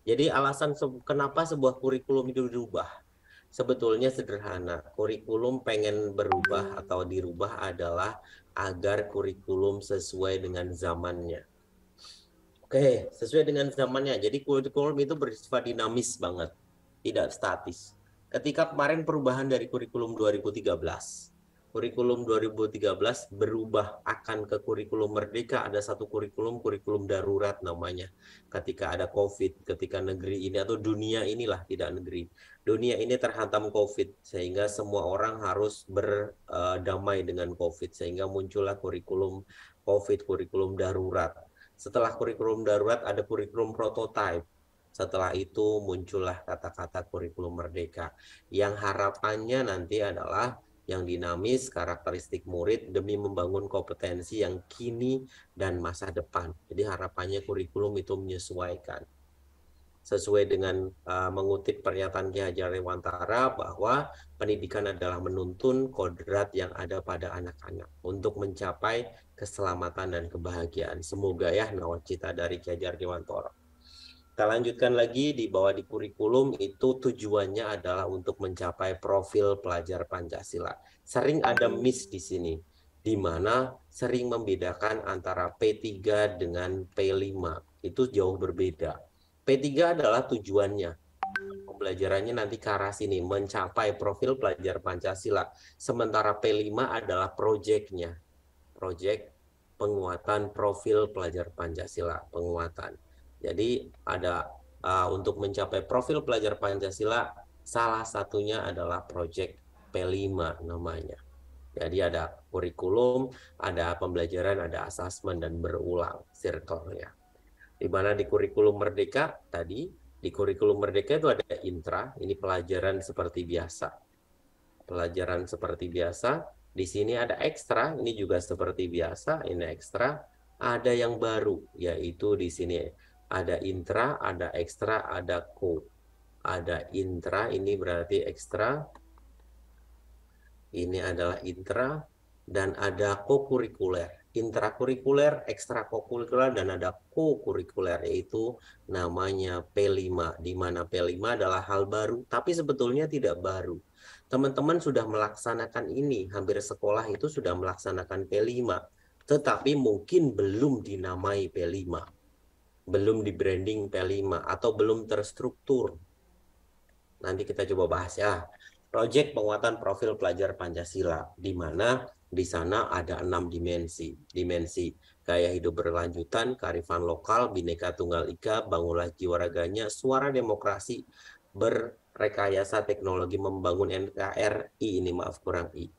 Jadi alasan kenapa sebuah kurikulum itu dirubah? Sebetulnya sederhana. Kurikulum pengen berubah atau dirubah adalah agar kurikulum sesuai dengan zamannya. Oke, sesuai dengan zamannya. Jadi kurikulum itu bersifat dinamis banget, tidak statis. Ketika kemarin perubahan dari kurikulum 2013, kurikulum 2013 berubah akan ke kurikulum merdeka, ada satu kurikulum darurat namanya. Ketika ada COVID, ketika negeri ini atau dunia inilah, tidak negeri. Dunia ini terhantam COVID, sehingga semua orang harus berdamai dengan COVID, sehingga muncullah kurikulum COVID, kurikulum darurat. Setelah kurikulum darurat ada kurikulum prototype. Setelah itu muncullah kata-kata kurikulum merdeka. Yang harapannya nanti adalah yang dinamis, karakteristik murid demi membangun kompetensi yang kini dan masa depan. Jadi harapannya kurikulum itu menyesuaikan. Sesuai dengan mengutip pernyataan Ki Hajar Dewantara bahwa pendidikan adalah menuntun kodrat yang ada pada anak-anak untuk mencapai keselamatan dan kebahagiaan. Semoga ya nawacita dari Ki Hajar Dewantara. Kita lanjutkan lagi di bawah di kurikulum itu tujuannya adalah untuk mencapai profil pelajar Pancasila. Sering ada miss di sini, di mana sering membedakan antara P3 dengan P5. Itu jauh berbeda. P3 adalah tujuannya. Pembelajarannya nanti ke arah sini, mencapai profil pelajar Pancasila. Sementara P5 adalah proyeknya. Proyek penguatan profil pelajar Pancasila, penguatan. Jadi ada untuk mencapai profil pelajar Pancasila, salah satunya adalah proyek P5 namanya. Jadi ada kurikulum, ada pembelajaran, ada asesmen, dan berulang circle-nya. Di mana di kurikulum merdeka tadi, di kurikulum merdeka itu ada intra, ini pelajaran seperti biasa. Pelajaran seperti biasa, di sini ada ekstra, ini juga seperti biasa, ini ekstra. Ada yang baru, yaitu di sini ada intra, ada ekstra, ada co. Ada intra, ini berarti ekstra, ini adalah intra, dan ada co-kurikuler. Intrakurikuler, ekstrakurikuler, dan ada co-kurikuler, yaitu namanya P5, di mana P5 adalah hal baru, tapi sebetulnya tidak baru. Teman-teman sudah melaksanakan ini, hampir sekolah itu sudah melaksanakan P5, tetapi mungkin belum dinamai P5, belum di branding P5, atau belum terstruktur. Nanti kita coba bahas ya. Proyek penguatan profil pelajar Pancasila, di mana di sana ada 6 dimensi. Dimensi gaya hidup berlanjutan, kearifan lokal, Bhinneka Tunggal Ika, bangunlah jiwa raganya, suara demokrasi, berrekayasa teknologi, membangun NKRI, ini maaf kurang I.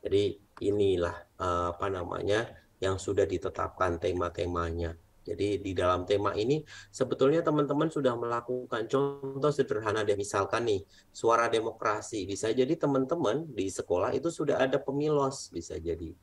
Jadi inilah apa namanya yang sudah ditetapkan tema-temanya. Jadi di dalam tema ini sebetulnya teman-teman sudah melakukan contoh sederhana deh, misalkan nih suara demokrasi, bisa jadi teman-teman di sekolah itu sudah ada pemilos, bisa jadi.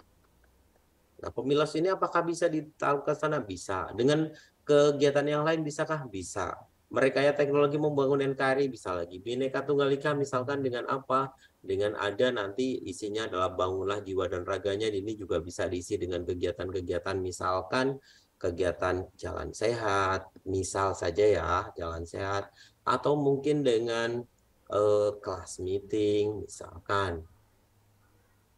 Nah, pemilos ini apakah bisa ditaruh ke sana? Bisa. Dengan kegiatan yang lain bisakah? Bisa. Mereka ya teknologi membangun NKRI bisa lagi. Bhinneka Tunggal Ika misalkan dengan apa? Dengan ada nanti isinya adalah bangunlah jiwa dan raganya. Ini juga bisa diisi dengan kegiatan-kegiatan misalkan kegiatan jalan sehat, misal saja ya jalan sehat, atau mungkin dengan kelas meeting misalkan.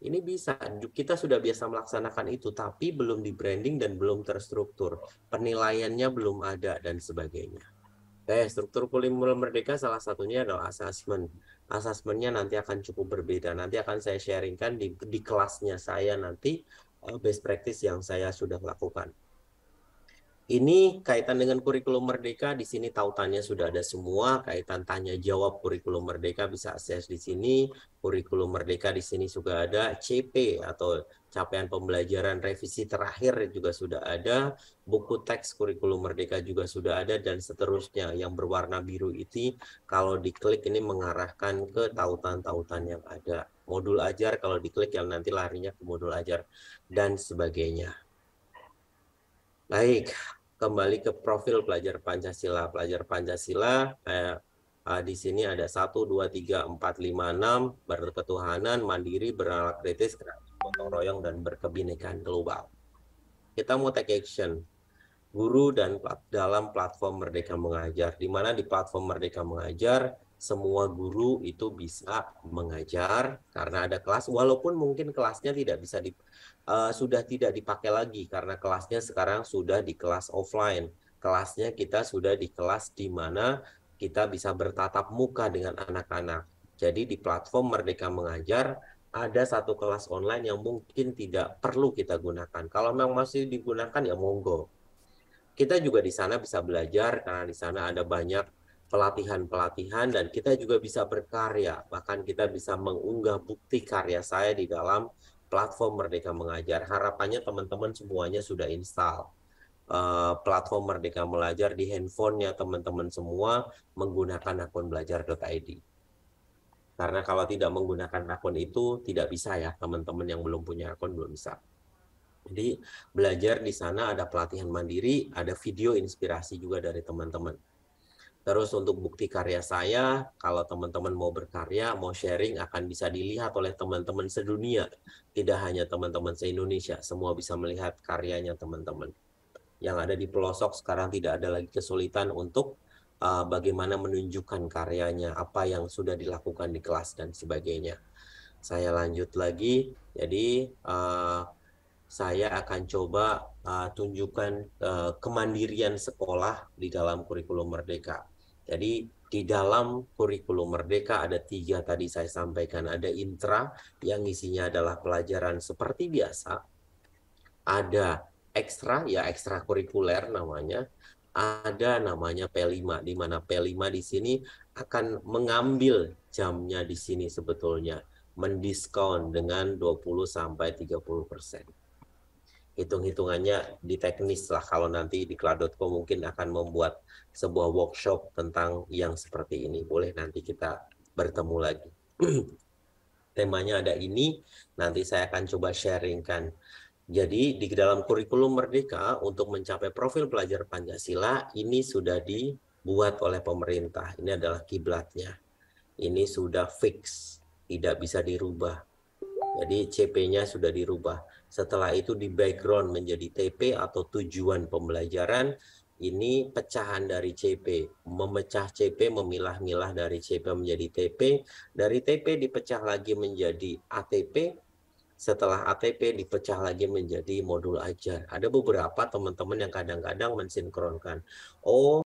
Ini bisa, kita sudah biasa melaksanakan itu, tapi belum di branding dan belum terstruktur. Penilaiannya belum ada dan sebagainya. Struktur kurikulum merdeka salah satunya adalah asesmen. Asesmennya nanti akan cukup berbeda. Nanti akan saya sharingkan di kelasnya saya nanti best practice yang saya sudah lakukan. Ini kaitan dengan kurikulum merdeka, di sini tautannya sudah ada semua, kaitan tanya jawab kurikulum merdeka bisa akses di sini, kurikulum merdeka di sini juga ada, CP atau capaian pembelajaran revisi terakhir juga sudah ada, buku teks kurikulum merdeka juga sudah ada, dan seterusnya. Yang berwarna biru itu kalau diklik ini mengarahkan ke tautan-tautan yang ada. Modul ajar kalau diklik yang nanti larinya ke modul ajar dan sebagainya. Baik, kembali ke profil pelajar Pancasila. Pelajar Pancasila di sini ada 1, 2, 3, 4, 5, 6, berketuhanan, mandiri, beralat kritis, kreatif, gotong royong, dan berkebinekaan global. Kita mau take action. guru dan dalam platform Merdeka Mengajar, di mana di platform Merdeka Mengajar semua guru itu bisa mengajar karena ada kelas, walaupun mungkin kelasnya tidak bisa sudah tidak dipakai lagi karena kelasnya sekarang sudah di kelas offline. Kelasnya kita sudah di kelas di mana kita bisa bertatap muka dengan anak-anak. Jadi di platform Merdeka Mengajar ada satu kelas online yang mungkin tidak perlu kita gunakan. Kalau memang masih digunakan ya monggo. Kita juga di sana bisa belajar karena di sana ada banyak pelatihan-pelatihan dan kita juga bisa berkarya. Bahkan kita bisa mengunggah bukti karya saya di dalam platform Merdeka Mengajar. Harapannya teman-teman semuanya sudah install platform Merdeka Mengajar di handphonenya teman-teman semua menggunakan akun belajar.id. Karena kalau tidak menggunakan akun itu tidak bisa ya, teman-teman yang belum punya akun belum bisa. Jadi belajar di sana ada pelatihan mandiri, ada video inspirasi juga dari teman-teman. Terus untuk bukti karya saya, kalau teman-teman mau berkarya, mau sharing, akan bisa dilihat oleh teman-teman sedunia. Tidak hanya teman-teman se-Indonesia, semua bisa melihat karyanya teman-teman. Yang ada di pelosok sekarang tidak ada lagi kesulitan untuk bagaimana menunjukkan karyanya, apa yang sudah dilakukan di kelas dan sebagainya. Saya lanjut lagi, jadi saya akan coba tunjukkan kemandirian sekolah di dalam kurikulum Merdeka. Jadi di dalam kurikulum Merdeka ada 3 tadi saya sampaikan. Ada intra yang isinya adalah pelajaran seperti biasa. Ada ekstra, ya ekstrakurikuler namanya. Ada namanya P5, di mana P5 di sini akan mengambil jamnya di sini sebetulnya. Mendiskon dengan 20-30%. Hitung-hitungannya di teknis lah, kalau nanti di cloud.com mungkin akan membuat sebuah workshop tentang yang seperti ini. Boleh nanti kita bertemu lagi. Temanya ada ini, nanti saya akan coba sharingkan. Jadi di dalam kurikulum Merdeka untuk mencapai profil pelajar Pancasila ini sudah dibuat oleh pemerintah. Ini adalah kiblatnya. Ini sudah fix, tidak bisa dirubah. Jadi CP-nya sudah dirubah. Setelah itu di background menjadi TP atau tujuan pembelajaran. Ini pecahan dari CP. Memecah CP, memilah-milah dari CP menjadi TP. Dari TP dipecah lagi menjadi ATP. Setelah ATP dipecah lagi menjadi modul ajar. Ada beberapa teman-teman yang kadang-kadang mensinkronkan. Oh,